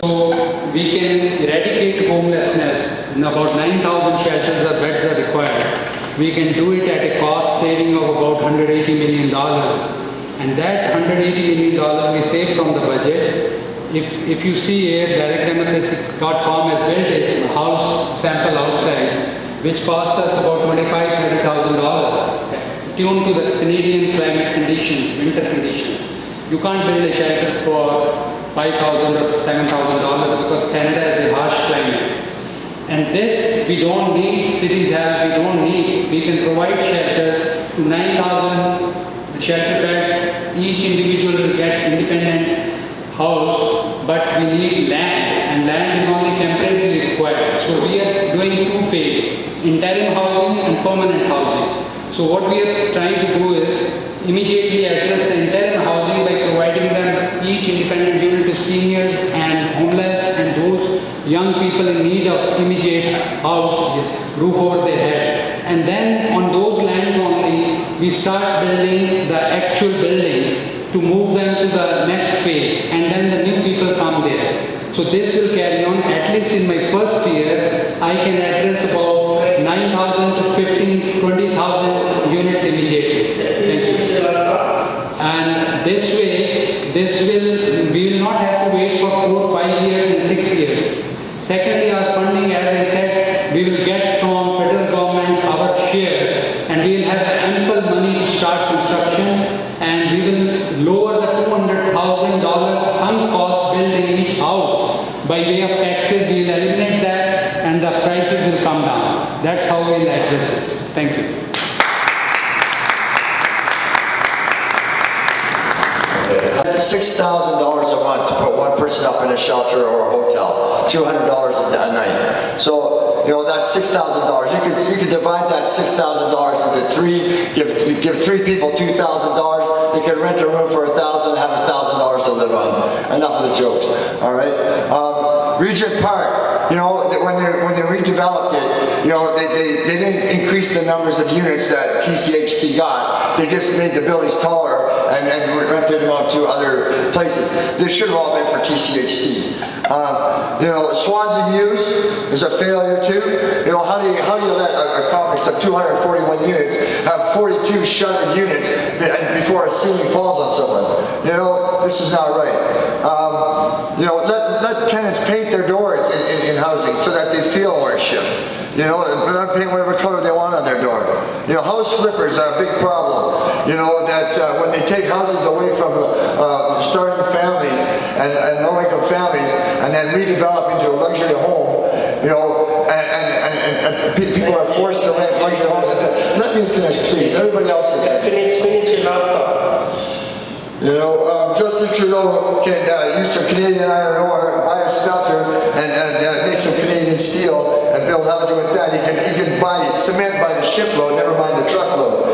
So we can eradicate homelessness. In about 9,000 shelters or beds are required. We can do it at a cost saving of about $180 million. And that $180 million we save from the budget. If you see here, directdemocracy.com has built a house sample outside, which cost us about $25,000, tuned to the Canadian climate conditions, winter conditions. You can't build a shelter for $5,000 or $7,000 because Canada is a harsh climate. And this we don't need, cities have, we don't need. We can provide shelters to 9,000 shelter beds. Each individual will get independent house, but we need land, and land is only temporarily required. So we are doing two phases, interim housing and permanent housing. So what we are trying to do is immediately address the interim housing by providing them each independent unit to seniors and homeless and those young people in need of immediate house, roof over their head. And then on those lands only, we start building the actual buildings to move them to the next phase, and then the new people come there. So this will carry on. At least in my first year, I can address about 9,000 to 15, 20,000 units immediately. And this way, we will not have to wait for 4, 5 years and 6 years. Secondly, our funding, as I said, we will get from federal government our share, and we will have ample money to start construction, and we will lower the $200,000 sunk cost building each house. By way of taxes, we will eliminate that, and the prices will come down. That's how we will address it. Thank you. $6,000 a month to put one person up in a shelter or a hotel, $200 a night. So, that's $6,000. You could divide that $6,000 into three, give three people $2,000. They could rent a room for $1,000, have $1,000 to live on. Enough of the jokes, all right? Regent Park, when they redeveloped it, they didn't increase the numbers of units that TCHC got. They just made the buildings taller and rented them out to other places. This should have all been for TCHC. Swansea Mews is a failure too. How do you let a complex of 241 units have 42 shuttered units before a ceiling falls on someone? This is not right. Let tenants paint their doors in housing so that they feel ownership. They're not paint whatever color they want on their door. House flippers are a big problem. That when they take houses away from starting families and low-income families and then redevelop into a luxury home, and people are forced to rent luxury homes. Let me finish, please. Everybody else is finish your last thought. Justin Trudeau can use some Canadian iron ore, buy a smelter, and make some Canadian steel and build housing with that. He can buy cement by the shipload, never mind the truckload.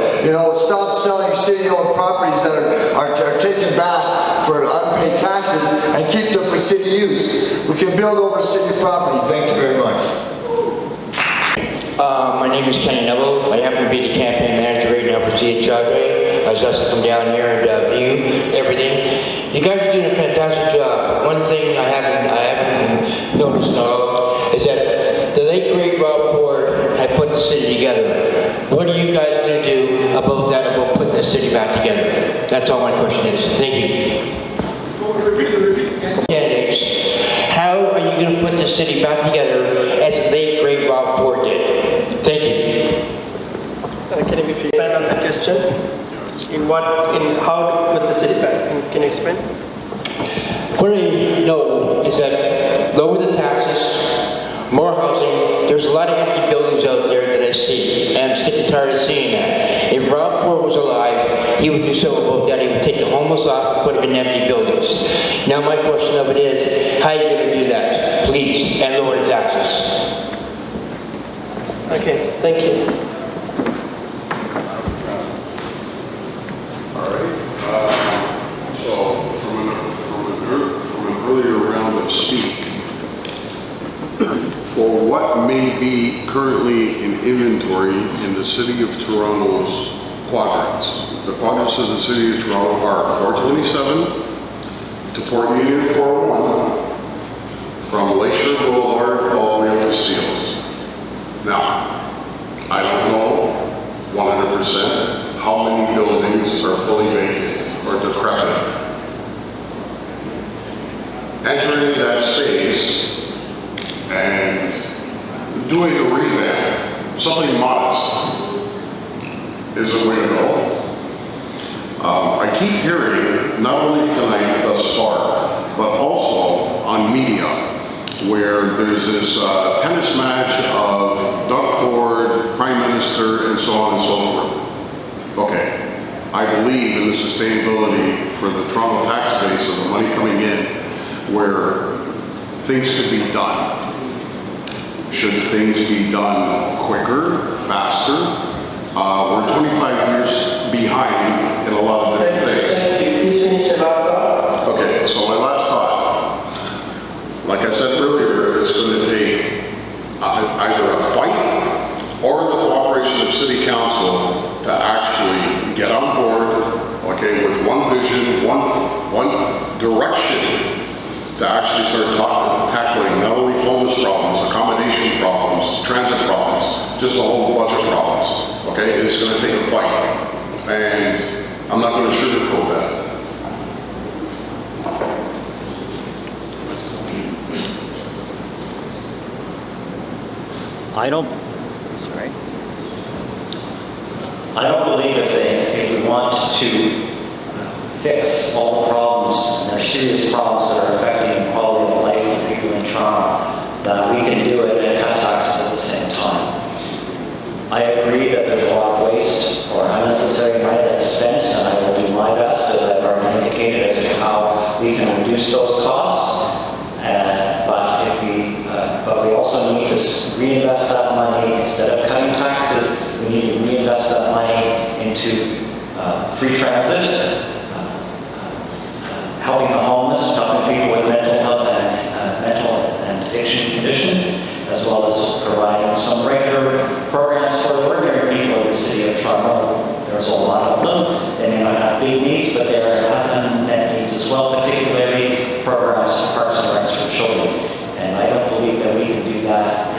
Stop selling city-owned properties that are taken back for unpaid taxes and keep them for city use. We can build over city property. Thank you very much. My name is Kenny Neville. I happen to be the campaign manager right now for CHI. I was asked to come down here and view everything. You guys are doing a fantastic job. One thing I haven't noticed is that the late great Rob Ford had put the city together. What are you guys going to do about that, about putting the city back together? That's all my question is. Thank you. Repeat. Candidates, how are you going to put the city back together as the late great Rob Ford did? Thank you. Can you expand on that question? In how to put the city back? Can you explain? What I know is that lower the taxes, more housing. There's a lot of empty buildings out there that I see, and I'm sick and tired of seeing that. If Rob Ford was alive, he would do something about that. He would take the homeless off and put them in empty buildings. Now my question of it is, how are you going to do that, please, and lower the taxes? Okay, thank you. Earlier round of speak, for what may be currently in inventory in the City of Toronto's quadrants. The quadrants of the City of Toronto are 427 to Port Union 401, from Lakeshore Boulevard all the way up to Steeles. Now, I don't know 100% how many buildings are fully vacant or decrepit. Entering that space and doing a revamp, something modest, is the way to go. I keep hearing, not only tonight thus far, but also on media, where there's this tennis match of Doug Ford, Prime Minister, and so on and so forth. Okay, I believe in the sustainability for the Toronto tax base and the money coming in, where things could be done. Should things be done quicker, faster? We're 25 years behind in a lot of different things. Thank you. Please finish your last thought. Okay, so my last thought. Like I said earlier, it's going to take either a fight or the cooperation of City Council to actually get on board, okay, with one vision, one direction, to actually start tackling not only homeless problems, accommodation problems, transit problems, just a whole bunch of problems. Okay, it's going to take a fight, and I'm not going to sugarcoat that. I don't believe if we want to fix all the problems, and there are serious problems that are affecting the quality of life for people in Toronto, that we can do it and cut taxes at the same time. I agree that there's a lot of waste or unnecessary money that's spent, and I will do my best, as I've already indicated, as to how we can reduce those costs. But we also need to reinvest that money. Instead of cutting taxes, we need to reinvest that money into free transit, helping the homeless, helping people with mental health and addiction conditions, as well as providing some regular programs for the ordinary people of the City of Toronto. There's a lot of them. They may not have big needs, but they have unmet needs as well, particularly programs, parks and recs for children. And I don't believe that we can do that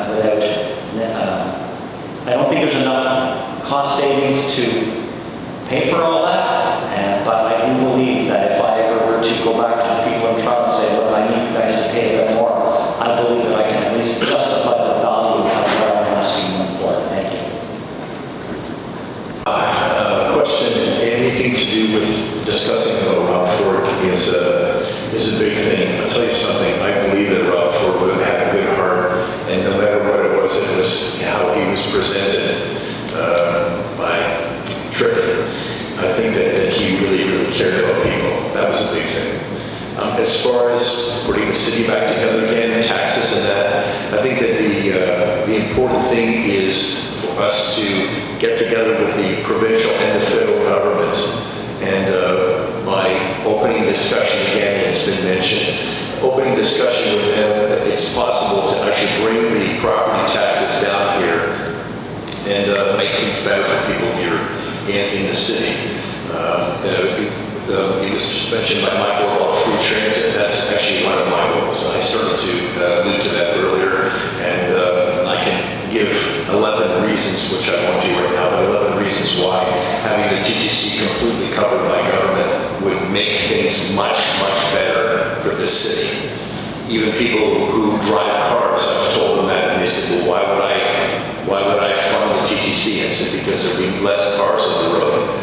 without, I don't think there's enough cost savings to pay for all that. But I do believe that if I ever were to go back to the people in Toronto and say, look, I need you guys to pay a bit more, I believe that I can at least justify the value of what I'm asking them for. Thank you. Question, anything to do with discussing about Rob Ford is a big thing. I'll tell you something, I believe that Rob Ford would have had a good heart, and no matter what it was how he was presented by Trick. I think that he really, really cared about people. That was a big thing. As far as putting the city back together again, taxes and that, I think that the important thing is for us to get together with the provincial and the federal government, and by opening discussion again, it's been mentioned, opening discussion with them, it's possible to actually bring the property taxes down here and make things better for people here in the city. It was just mentioned by Michael about free transit. That's actually one of my goals. I started to allude to that earlier, and I can give 11 reasons, which I won't do right now, but 11 reasons why having the TTC completely covered by government would make things much, much better for this city. Even people who drive cars, I've told them that, and they said, well, why would I fund the TTC? I said, because there'll be less cars on the road.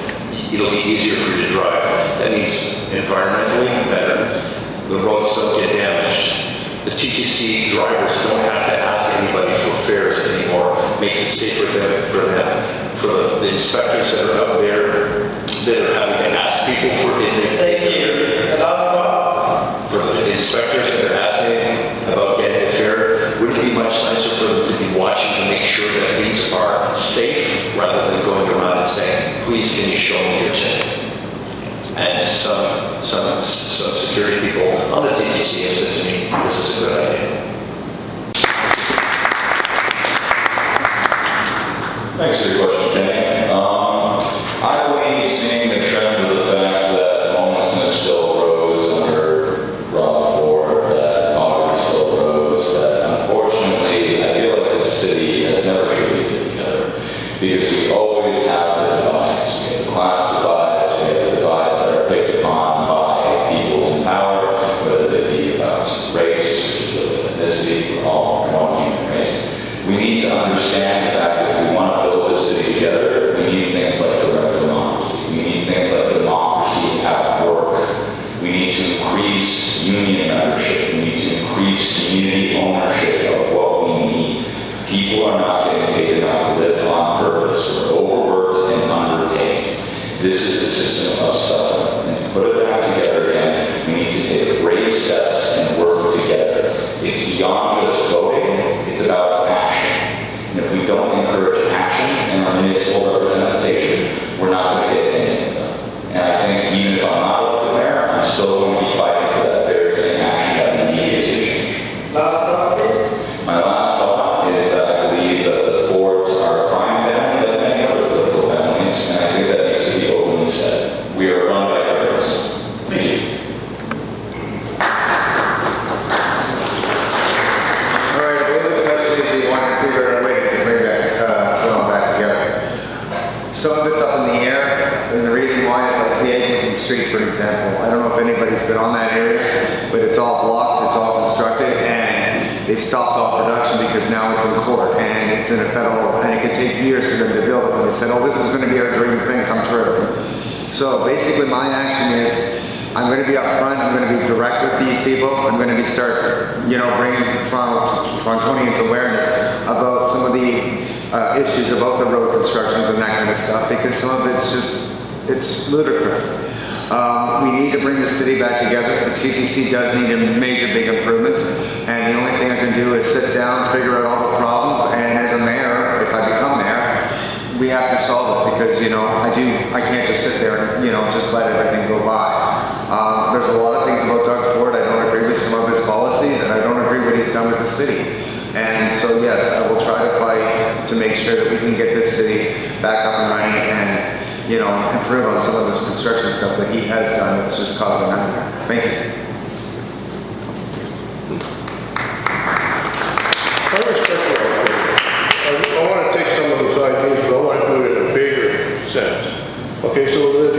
It'll be easier for you to drive. That means environmentally better. The roads don't get damaged. The TTC drivers don't have to ask anybody for fares anymore. Makes it safer for them. For the inspectors that are out there that are having to ask people for if they've paid their fare. The last thought. For the inspectors that are asking about getting a fare, wouldn't it be much nicer for them to be watching to make sure that things are safe rather than going around and saying, please can you show me your ticket? And some security people on the TTC have said to me, this is a good idea. Thanks for your question, Kenny. I believe seeing the trend of the fact that homelessness still rose under Rob Ford, that poverty This is a system of suffering. And to put it back together again, we need to take brave steps and work together. It's beyond just voting, it's about action. And if we don't encourage action in our municipal representation, we're not going to get anything done. And I think even if I'm not elected mayor, I'm still going to be fighting for that very same action that we need to see change. Last thought, please. My last thought is that I believe that the Fords are a crime family like many other political families, and I think that needs to be openly said. We are run by criminals. Thank you. All right, I believe the question is you want to figure out a way to bring that film back together. Some of it's up in the air, and the reason why is like the Eglinton Street, for example. I don't know if anybody's been on that area, but it's all blocked, it's all constructed, and they've stopped all production because now it's in court, and it's in a federal, and it could take years for them to build it. And they said, oh, this is going to be our dream thing come true. So basically my action is, I'm going to be up front, I'm going to be direct with these people, I'm going to be bringing Torontonians awareness about some of the issues about the road constructions and that kind of stuff, because some of it's ludicrous. We need to bring the city back together. The TTC does need major big improvements, and the only thing I can do is sit down, figure out all the problems, and as a mayor, if I become mayor, we have to solve it, because I can't just sit there and just let everything go by. There's a lot of things about Doug Ford I don't agree with some of his policies, and I don't agree what he's done with the city. And so yes, I will try to fight to make sure that we can get this city back up and running and improve on some of this construction stuff that he has done that's just causing nightmare. Thank you. I want to take some of those ideas, but I want to do it in a bigger sense. Okay, so that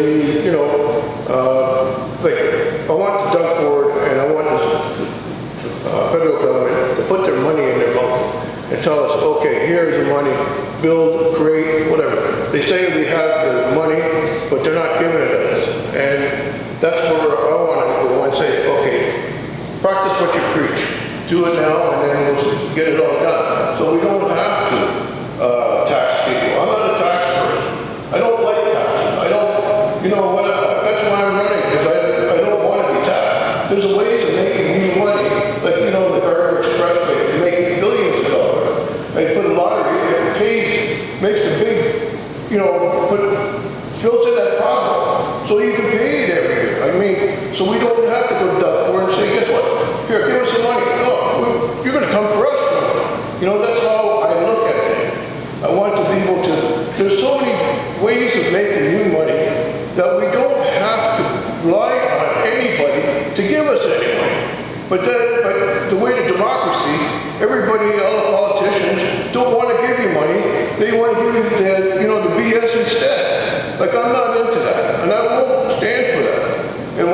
I want the Doug Ford and I want the federal government to put their money in their mouth and tell us, okay, here's the money, build, create, whatever. They say we have the money, but they're not giving it to us. And that's where I want to go and say, okay, practice what you preach. Do it now, and then we'll get it all done. So we don't have to tax people. I'm not a tax person. I don't like taxes. I don't, that's why I'm running, because I don't want to be taxed. There's ways of making new money, like, the Gardner Expressway, you make billions of dollars. And for the lottery, it makes a big, fills in that problem. So you can pay it every year. So we don't have to go to Doug Ford and say, guess what? Here, give us some money. No, you're going to come for us for money. That's how I look at things. I want to be able to, there's so many ways of making new money that we don't have to rely on anybody to give us any money. But the way to democracy, everybody, all the politicians, don't want to give you money. They want to give you the BS instead. Like, I'm not into that, and I won't stand for that. And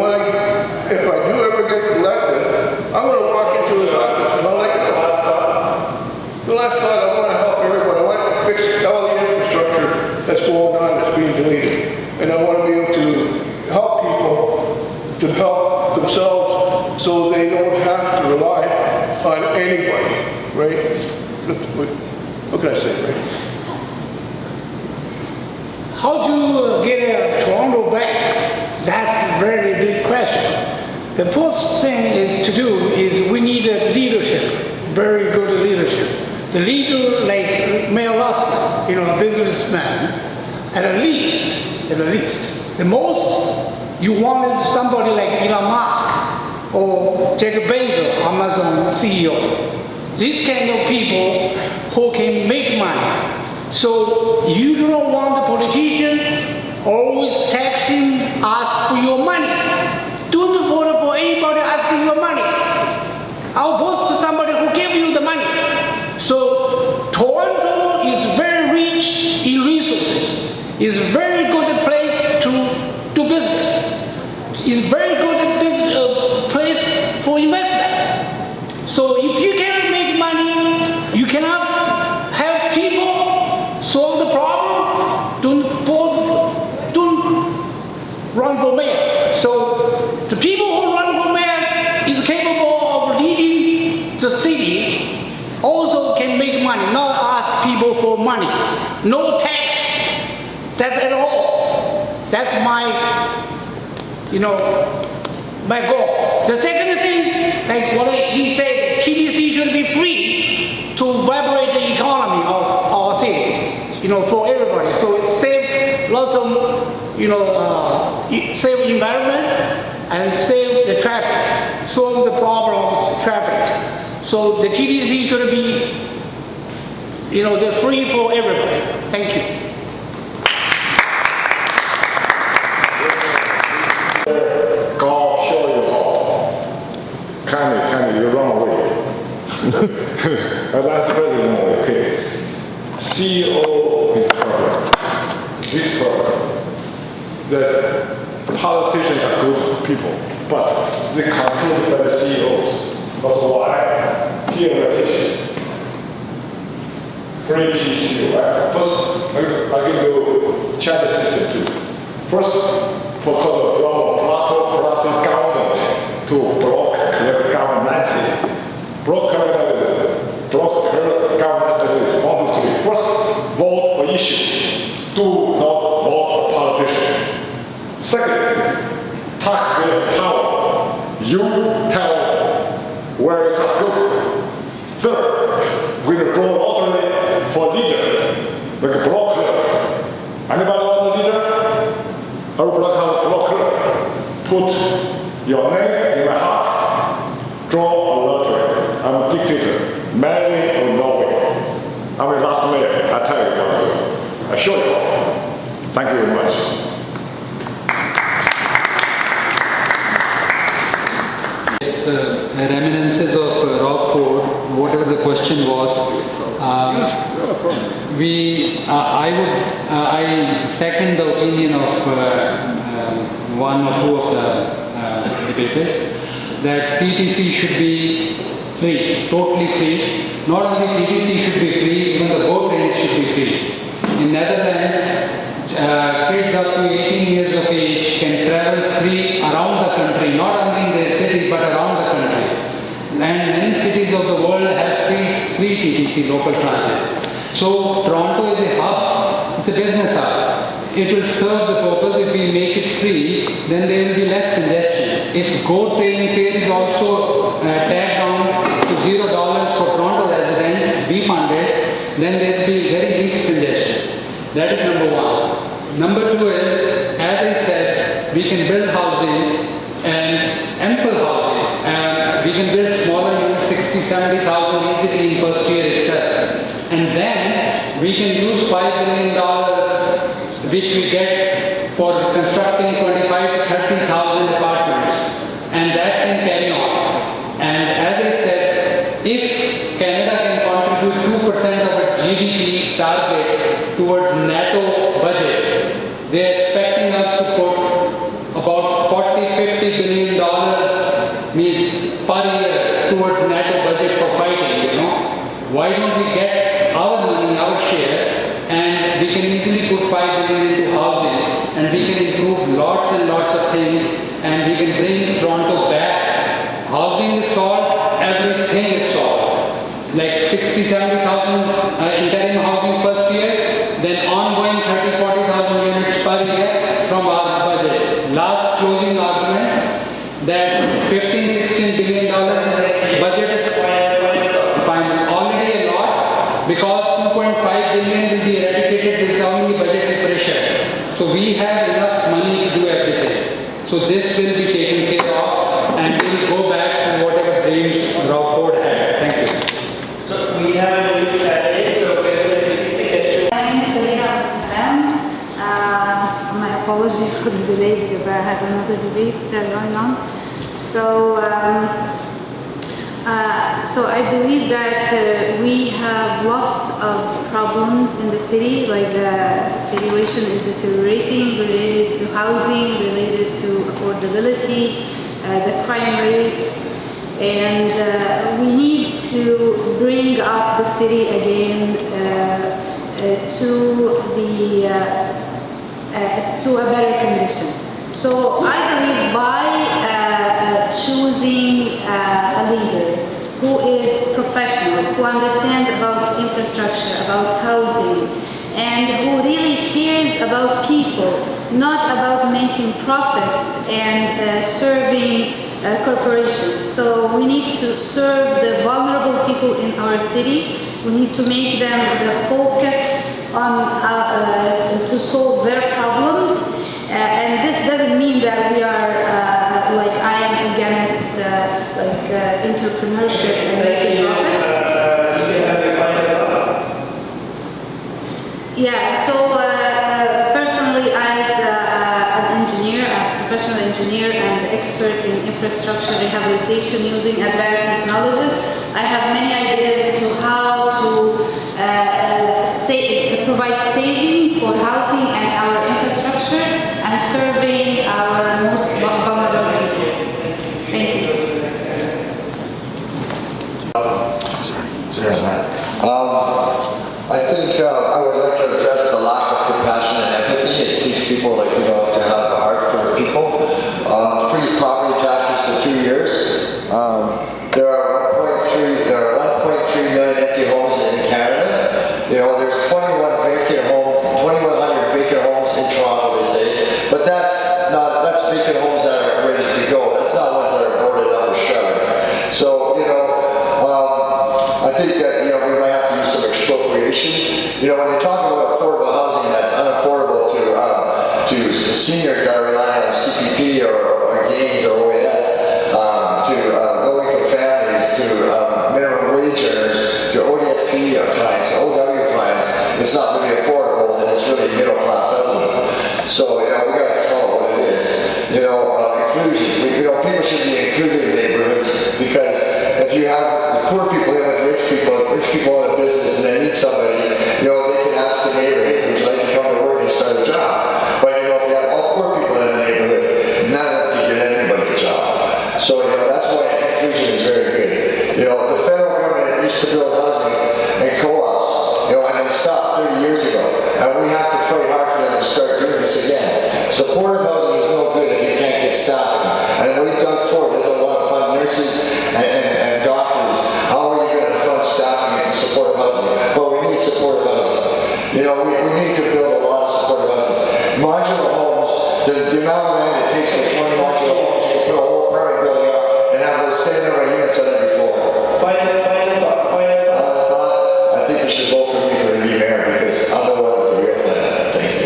if I do ever get elected, I'm going to walk into his office and I'll let you know. The last thought, I want to help everybody. I want to fix all the infrastructure that's going on, that's being deleted. And I want to be able to help people to help themselves so they don't have to rely on anybody, right? What can I say, right? How to get Toronto back? That's a very big question. The first thing is to do is we need a leadership, very good leadership. The leader like Mayoral, businessman, at least, the most you wanted somebody like Elon Musk or Jack Bezos, Amazon CEO. These kind of people who can make money. So you do not want the politician always taxing, ask for your money. Don't vote for anybody asking your money. I'll vote for somebody who give you the money. So Toronto is very rich in resources. It's a very good place to do business. It's a very good place for investment. So if you cannot make money, you cannot help people solve the problem, don't run for mayor. So the people who run for mayor is capable of leading the city, also can make money, not ask people for money. No tax, that's at all. That's my, my goal. The second thing is, like what he said, TDC should be free to vibrate the economy of our city, for everybody. So it save lots of, save environment and save the traffic, solve the problem of traffic. So the TDC should be, they're free for everybody. Thank you. Golf show you all. Kindly, you run away. That's president, okay. CEO is problem. This problem. The politicians are good people, but they controlled by the CEOs. That's why politicians. Free TCO, right? First, I give you chat system too. First, from classic government to block governance. Block governance responsibility. First, vote for issue. Do not vote for politician. Second, taxpayer power. You tell where it has go. Third, we will go lottery for leader, like a blocker. Anybody want a leader? I will blocker. Put your name in my heart. Draw a lottery. I'm a dictator. Marry or no way. I'm a last mayor. I tell you what to do. I show you. Thank you very much. Reminiscences of Rob Ford, whatever the question was, I second the opinion of one or two of the debaters that PTC should be free, totally free. Not only PTC should be free, even the boat trains should be free. In Netherlands, kids up to 18 years of age can travel free around the country, not only in their city but around the country. And many cities of the world have free TTC, local transit. So Toronto is a hub, it's a business hub. It will serve the purpose. If we make it free, then there will be less congestion. If GO train fare is also tagged down to $0 for Toronto residents, be funded, then there will be very least congestion. That is number one. Number two is, as I said, we can build housing and ample housing. And we can build smaller units, 60, 70,000 easily in first year itself. And then we can use $5 billion which we get for constructing 25 to 30,000 apartments. And that can carry on. And as I said, if Canada can contribute 2% of its GDP target towards NATO budget, they are expecting us to put about $40–50 billion means per year towards NATO budget for fighting, Why don't we get our money, our share, and we can easily put $5 billion into housing, and we can improve lots and lots of things, and we can bring Toronto back. Housing is solved, everything is solved. Like 60–70,000 interim housing first year, then ongoing 30–40,000 units per year from our budget. Last closing argument that $15–16 billion budget is fine, already a lot, because 2.5 billion will be eradicated. This is only budgetary pressure. So we have enough money to do everything. So this will be taken care of, and we will go back to whatever dreams Rob Ford had. Thank you. So we have a new candidate, so we're going to take the question. My name is Salina. My apologies for the delay because I had another debate going on. So I believe that we have lots of problems in the city, like the situation is deteriorating related to housing, related to affordability, the crime rate, and we need to bring up the city again to a better condition. So I believe by choosing a leader who is professional, who understands about infrastructure, about housing, and who really cares about people, not making profits and serving corporations. So we need to serve the vulnerable people in our city. We need to make them the focus on to solve their problems. And this doesn't mean that we are like I am against entrepreneurship and making profits. You can have your final thought. Yeah, so personally as an engineer, a professional engineer and expert in infrastructure rehabilitation using advanced technologies, I have many ideas to how to provide saving for housing and our infrastructure and serving our most vulnerable people. Thank you. Sorry, Matt. I think I would like to address the lack of compassion and empathy. It teaches people, like, to have a heart for people. Freeze property taxes for 2 years. There are 1.3 million empty homes in Canada. There's 2,100 vacant homes in Toronto, they say, but that's vacant homes that are ready to go. That's not ones that are boarded up or shuttered. So, I think that, we might have to use some expropriation. When they talk about affordable housing that's unaffordable to seniors that are relying on CPP or gains or OAS, to low-income families, to minimum wage earners, to ODSP clients, OW clients, it's not really affordable and it's really middle-class housing. So, we got to call it what it is. Inclusion. People should be included in neighborhoods because if you have the poor people in with rich people own a business and they need somebody, they can ask the neighbor, hey, would you like to come to work and start a job? But if you have all poor people in the neighborhood, none of them can get anybody a job. So that's why inclusion is very good. The federal government used to build housing and co-ops, and they stopped 30 years ago. And we have to fight hard for them to start doing this again. Supportive housing is no good if you can't get staffing. And we've done before, there's a lot of fund nurses and doctors. How are you going to fund staffing and supportive housing? But we need supportive housing. We need to build a lot of supportive housing. Modular homes, the amount of land it takes for 20 modular homes, you can put a whole apartment building up and have those same number of units on every floor. Final thought. I think you should vote for me for the new mayor because I'm the one with the real plan. Thank you.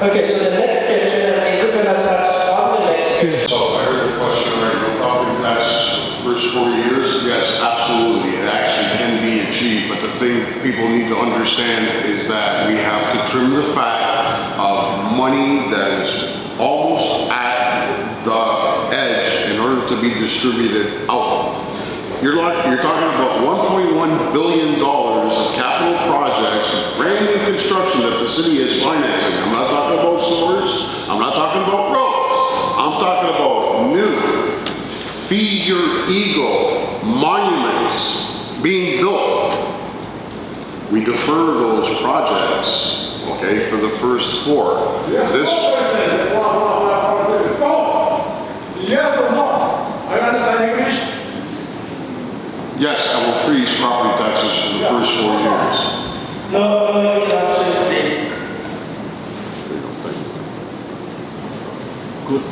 Okay, so the next question, is it going to touch on the next question? So I heard the question right, no property taxes for the first 4 years. Yes, absolutely, it actually can be achieved, but the thing people need to understand is that we have to trim the fat of money that is almost at the edge in order to be distributed out. You're talking about $1.1 billion of capital projects, brand new construction that the city is financing. I'm not talking about sewers, I'm not talking about roads, I'm talking about new, feed your ego monuments being built. We defer those projects, okay, for the first 4. Yes or no? I understand English. Yes, I will freeze property taxes for the first 4 years. No interruptions, please. Good.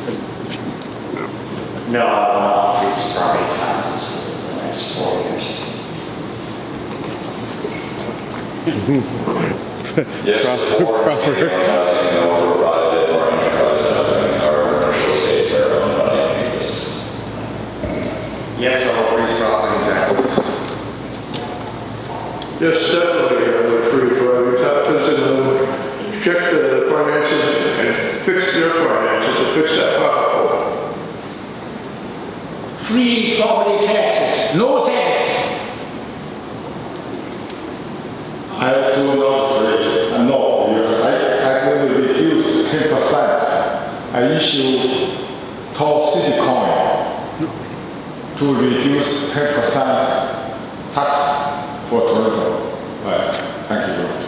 No, I will not freeze property taxes for the next 4 years. Yes, support housing, for private or enterprise housing or commercial space that are owned by individuals. Yes, I'll freeze property taxes. Yes, definitely, I would free property taxes and check the finances and fix their finances and fix that pothole. Free property taxes, no tax. I do not freeze. No, because I will reduce 10%. I issue top city coin to reduce 10% tax for Toronto. Thank you very much.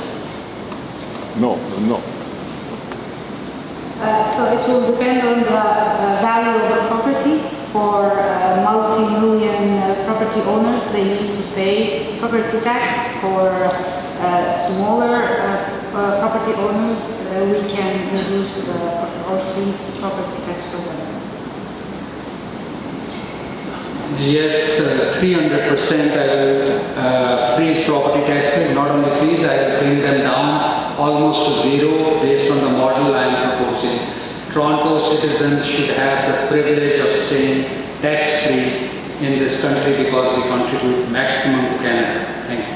No. So it will depend on the value of the property. For multi-million property owners, they need to pay property tax. For smaller property owners, we can reduce or freeze the property tax for them. Yes, 300% I will freeze property taxes, not only freeze, I will bring them down almost to zero based on the model I am proposing. Toronto citizens should have the privilege of staying tax-free in this country because we contribute maximum to Canada. Thank you.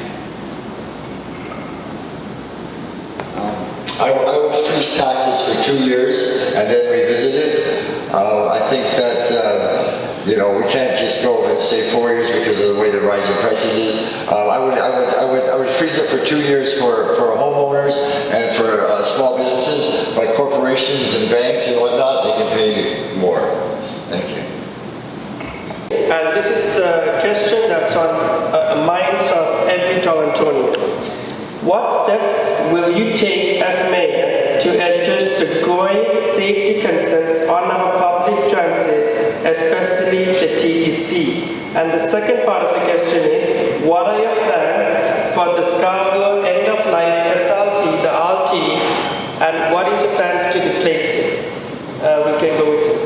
I would freeze taxes for 2 years and then revisit it. I think that we can't just go and say 4 years because of the way the rise in prices is. I would freeze it for 2 years for homeowners and for small businesses, like corporations and banks and whatnot. They can pay more. Thank you. And this is a question that's on minds of every Torontonian. What steps will you take as mayor to address the growing safety concerns on our public transit, especially the TTC? And the second part of the question is, what are your plans for the Scarborough end-of-life SLT, the RT, and what is your plans to replace it? We can go with it.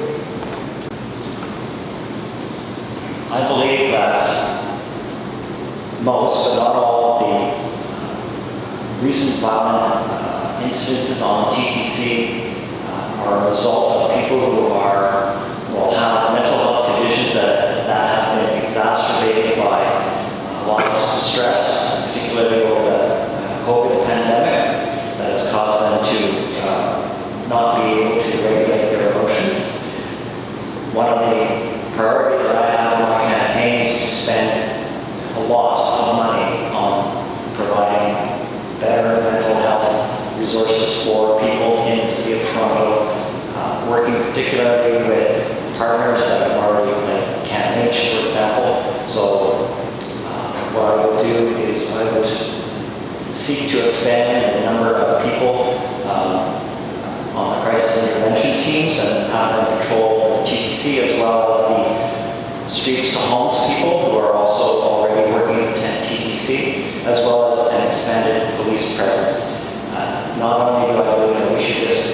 I believe that most, but not all, of the recent violent incidences on TTC are a result of people who have mental health conditions that have been exacerbated by lots of stress, particularly over the COVID pandemic, that has caused them to not be able to regulate their emotions. One of the priorities that I have in my campaign is to spend a lot of money on providing better mental health resources for people in the city of Toronto, working particularly with partners that are already like CAMH, for example. So what I would do is I would seek to expand the number of people on the crisis intervention teams and have them patrol the TTC as well as the streets to homes people who are also already working at TTC, as well as an expanded police presence. Not only do I believe that we should just,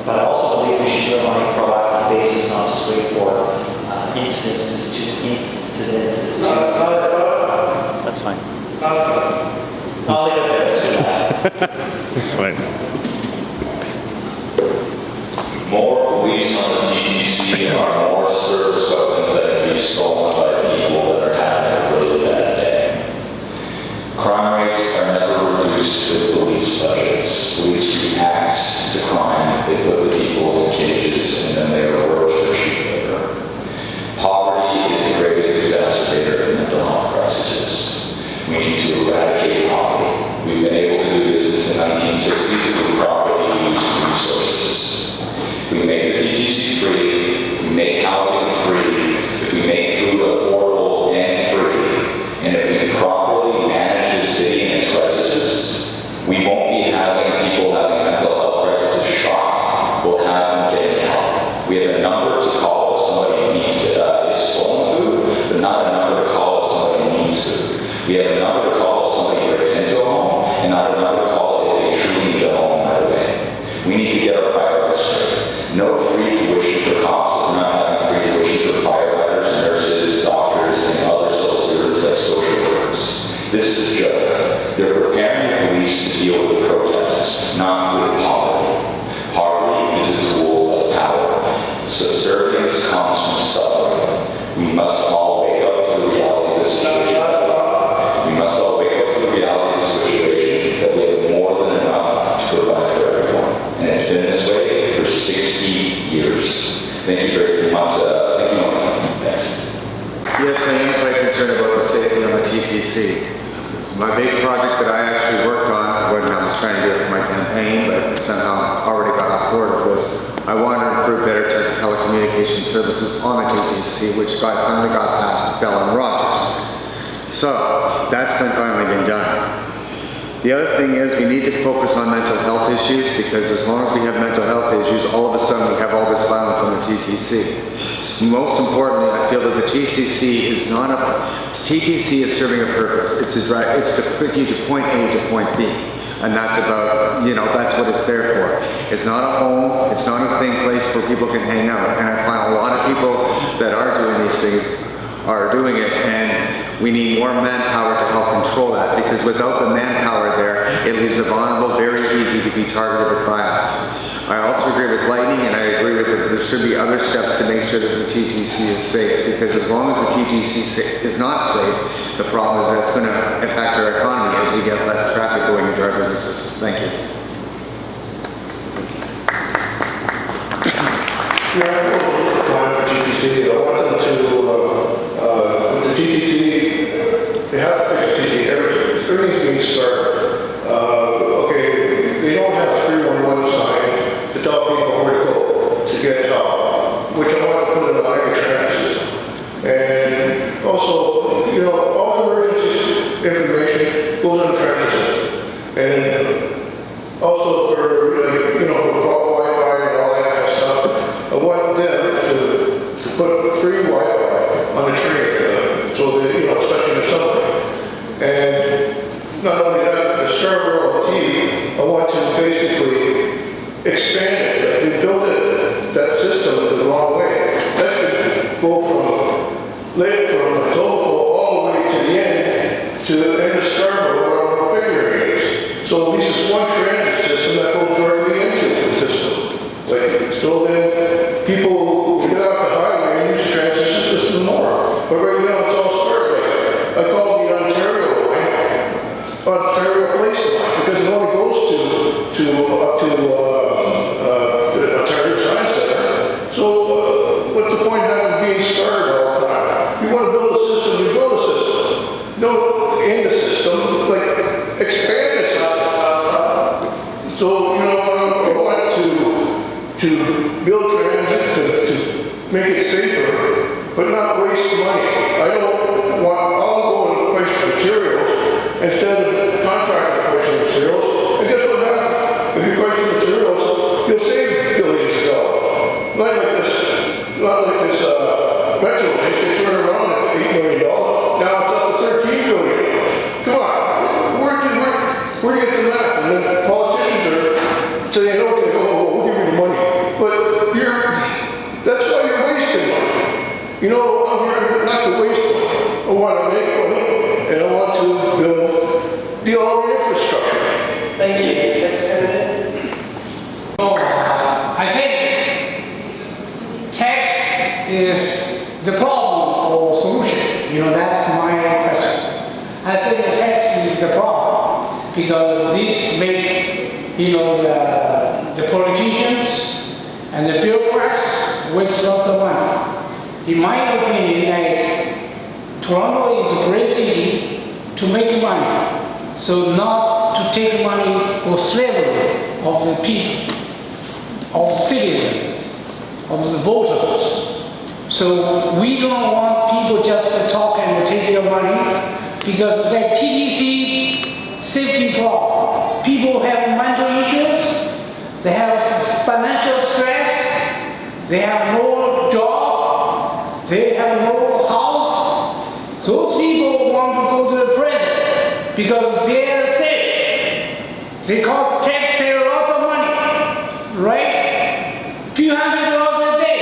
but I also believe we should do it on a proactive basis, not just wait for incidences to. That's fine. I'll leave it there. Let's do that. That's fine. More police on the TTC are more service weapons that can be stolen by people that are having a really bad day. Crime rates are never reduced with police budgets. Police react to crime, they put the people in cages, and then they are worked for cheap labor. Poverty is the greatest exacerbator of mental health crises. We need to eradicate poverty. We've been able to do this since the 1960s with properly used resources. If we make the TTC free, if we make housing free, if we make food affordable and free, and if we properly manage the city and its crises, we won't be having people having mental health crises shocked. We'll have them getting help. We have a number to call if somebody needs is stolen food, but not a number to call if somebody needs food. We have a number to call if somebody breaks into a home, and not a number to call if they truly need a home right away. We need to get our priorities straight. No free tuition for cops if we're not having free tuition for firefighters, nurses, doctors, and other social servants like social workers. This is a joke. They're preparing the police to deal with protests, not with poverty. Poverty is a tool of power. Subservience comes from suffering. We must all wake up to the reality of the situation. We must all wake up to the reality of the situation that we have more than enough to provide for everyone. And it's been this way for 60 years. Thank you very much. Thank you. Thanks. Yes, I am quite concerned about the safety on the TTC. My big project that I actually worked on when I was trying to do it for my campaign, but it somehow already got off board, was I wanted to improve better telecommunication services on the TTC, which finally got past Bell and Rogers. So that's finally been done. The other thing is we need to focus on mental health issues, because as long as we have mental health issues, all of a sudden we have all this violence on the TTC. Most importantly, I feel that the TTC is not TTC is serving a purpose. It's to put you to point A to point B. And that's about, that's what it's there for. It's not a home, it's not a place where people can hang out. And I find a lot of people that are doing these things are doing it, and we need more manpower to help control that, because without the manpower there, it leaves the vulnerable very easy to be targeted with violence. I also agree with Lightning, and I agree with that there should be other steps to make sure that the TTC is safe, because as long as the TTC is not safe, the problem is that it's going to affect our economy as we get less traffic going into our businesses. Thank you. TTC, I want them to, with the TTC, they have to fix TTC, everything's being started. Okay, they don't have 311 signs to tell people where to go to get help, which I want to put in a higher transit system. And also, all emergency information goes on the transit system. And also for, for Wi-Fi and all that kind of stuff, I want them to put free Wi-Fi on the train, so that, especially in the summer. And not only that, the Scarborough T, I want to basically expand it. They built that system the wrong way. That should go from the Togo all the way to the end, to the end of Scarborough, where the bigger it is. So at least it's one transit system that goes directly into the system. So then people get off the highway and use the transit system more. But right now it's all started. I call the Ontario line, Ontario Place line, because it only goes up to the Ontario Science Center. So what's the point of having being started all the time? You want to build a system, you build a system. No, in the system, expand the system. So, I want to build transit to make it safer, but not waste money. I'll go and waste materials instead of contracting pricing materials. And guess what happens? If you price the materials, you'll save billions of dollars. Not like this Metro Link, they turn around at $8 million. Now it's up to $13 billion. Come on, where do you get the math? And then politicians are saying, okay, we'll give you the money. But that's why you're wasting money. I'm here not to waste money. I want to make money, and I want to build all the infrastructure. Thank you. Next candidate. I think tax is the problem or solution. That's my question. I think the tax is the problem because this make, the politicians and the bureaucrats waste lots of money. In my opinion, Toronto is a great city to make money, so not to take money for slavery of the people, of the citizens, of the voters. So we don't want people just to talk and take your money because of that TTC safety problem. People have mental issues, they have financial stress, they have no job, they have no house. Those people want to go to the prison because they are safe. They cost taxpayer lots of money, right? Few $100 a day.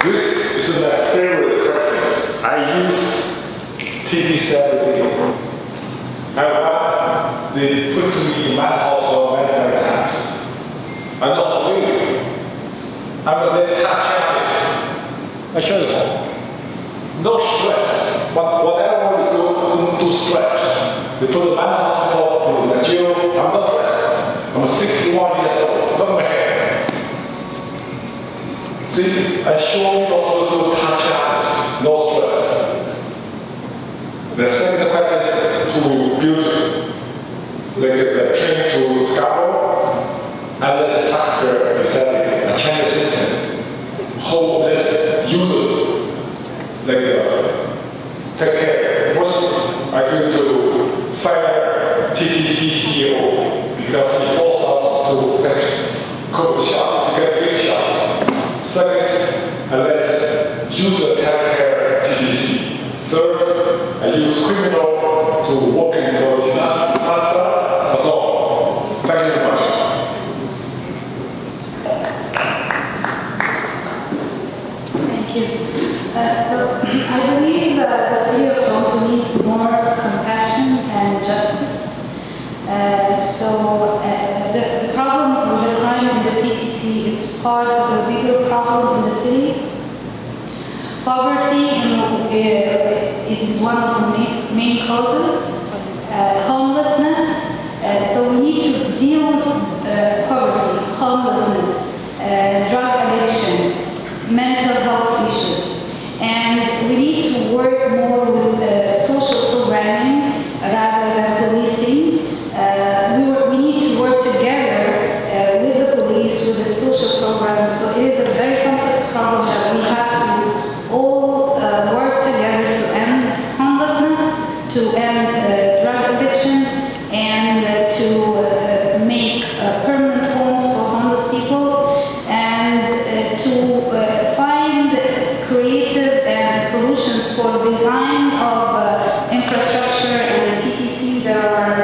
This is my favorite crisis. I use TTC every day. They put to me in my household many times. I know how to do it. I'm a very tax artist. I show you. No stress. But whatever we go to stress. They put in my hospital, put in jail. I'm not stressed. I'm 61 years old. Look at my hair. See, I show you how to do tax artist. No stress. The second question is to build the train to Scarborough and let the taxpayer decide a change system. How let user take care. First, I'm going to fire TTC CEO because he forced us to get coffee shops, get fish shops. Second, I let user take care TTC. to walking for this. That's all. Thank you very much. Thank you. So I believe the city of Toronto needs more compassion and justice. The problem with the crime in the TTC is part of a bigger problem in the city. Poverty it is one of the main causes. Homelessness. So we need to deal with poverty, homelessness, drug addiction, mental health issues. And we need to work more with social programming rather than policing. We need to work together with the police, with the social programs. So it is a very complex problem that we have to all work together to end homelessness, to end drug addiction, and to make permanent homes for homeless people, and to find creative solutions for design of infrastructure and the TTC. There are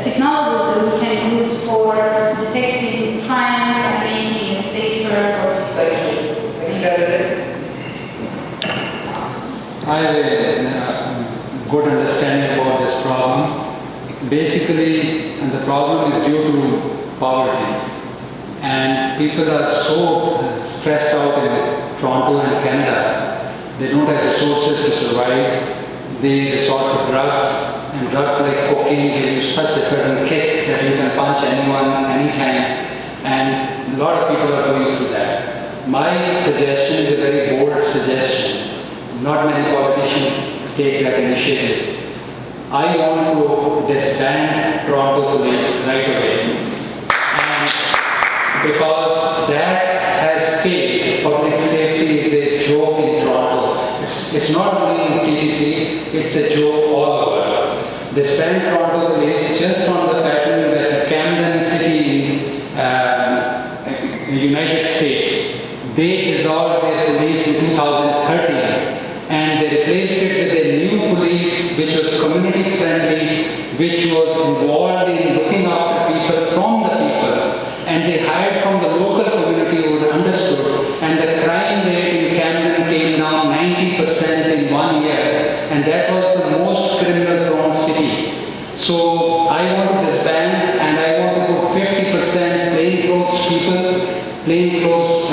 technologies that we can use for detecting crimes and making it safer for people. Thank you. Next candidate. I have a good understanding about this problem. Basically, the problem is due to poverty. And people are so stressed out in Toronto and Canada, they don't have resources to survive. They resort to drugs, and drugs like cocaine give you such a certain kick that you can punch anyone, anytime. And a lot of people are going through that. My suggestion is a very bold suggestion. Not many politicians take that initiative. I want to disband Toronto Police right away. And because that has failed, public safety is a joke in Toronto. It's not only in TTC, it's a joke all over. Disband Toronto Police just on the pattern that Camden City in the United States, they dissolved their police in 2013. And they replaced it with a new police which was community friendly, which was involved in looking after people from the people. And they hired from the local community who were understood. And the crime rate in Camden came down 90% in 1 year. And that was the most criminal prone city. So I want to disband, and I want to put 50% plainclothes people, plainclothes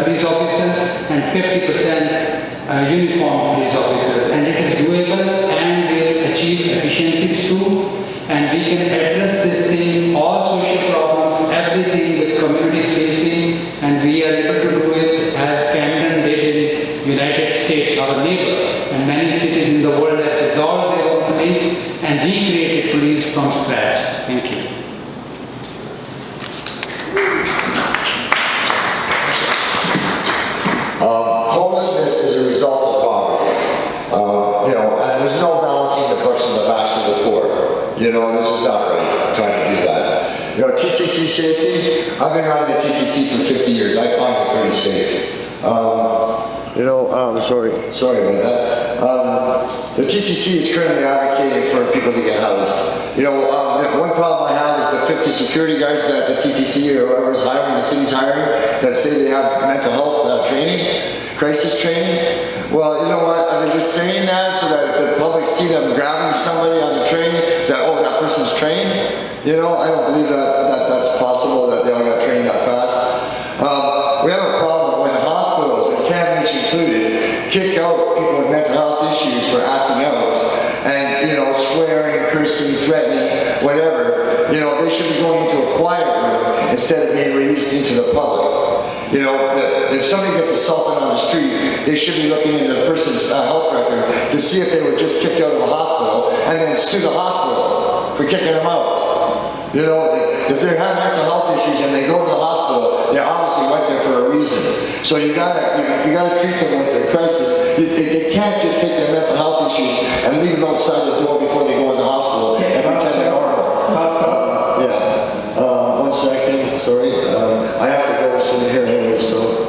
police officers, and 50% uniformed police officers, and it is doable and will achieve efficiencies too, and we can address this thing, all social problems, everything with community policing, and we are able to do it as Camden did in United States, our neighbor, and many cities in the world have dissolved their own police and recreated police from scratch. Thank you. Homelessness is a result of poverty. And there's no balancing the books on the backs of the poor. This is not right, trying to do that. TTC safety, I've been riding the TTC for 50 years. I find it pretty safe. Sorry about that. The TTC is currently advocating for people to get housed. One problem I have is the 50 security guards that the TTC or whoever's hiring, the city's hiring, that say they have mental health training, crisis training. Well, you know what? Are they just saying that so that if the public see them grabbing somebody on the train, that person's trained? I don't believe that's possible, that they all got trained that fast. We have a problem when hospitals, and CAMH included, kick out people with mental health issues for acting out and, swearing, cursing, threatening, whatever. They should be going into a quiet room instead of being released into the public. If somebody gets assaulted on the street, they should be looking into the person's health record to see if they were just kicked out of the hospital and then sue the hospital for kicking them out. If they have mental health issues and they go to the hospital, they're obviously right there for a reason. So you gotta treat them with the crisis. They can't just take their mental health issues and leave them outside the door before they go in the hospital and pretend they're normal. One second, sorry. I have to go soon here anyway, so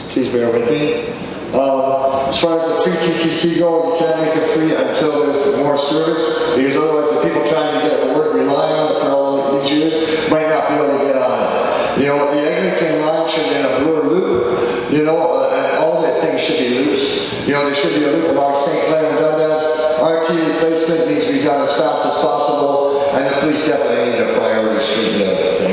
please bear with me. As far as the free TTC go, you can't make it free until there's more service, because otherwise the people trying to get to work, relying on it for all these years, might not be able to get on it. You know, the Eglinton line should be in a Bloor loop, you know, and all the things should be loops. You know, there should be a loop along St. Clair and Dundas. RT replacement needs to be done as fast as possible, and the police definitely need a priority street thing.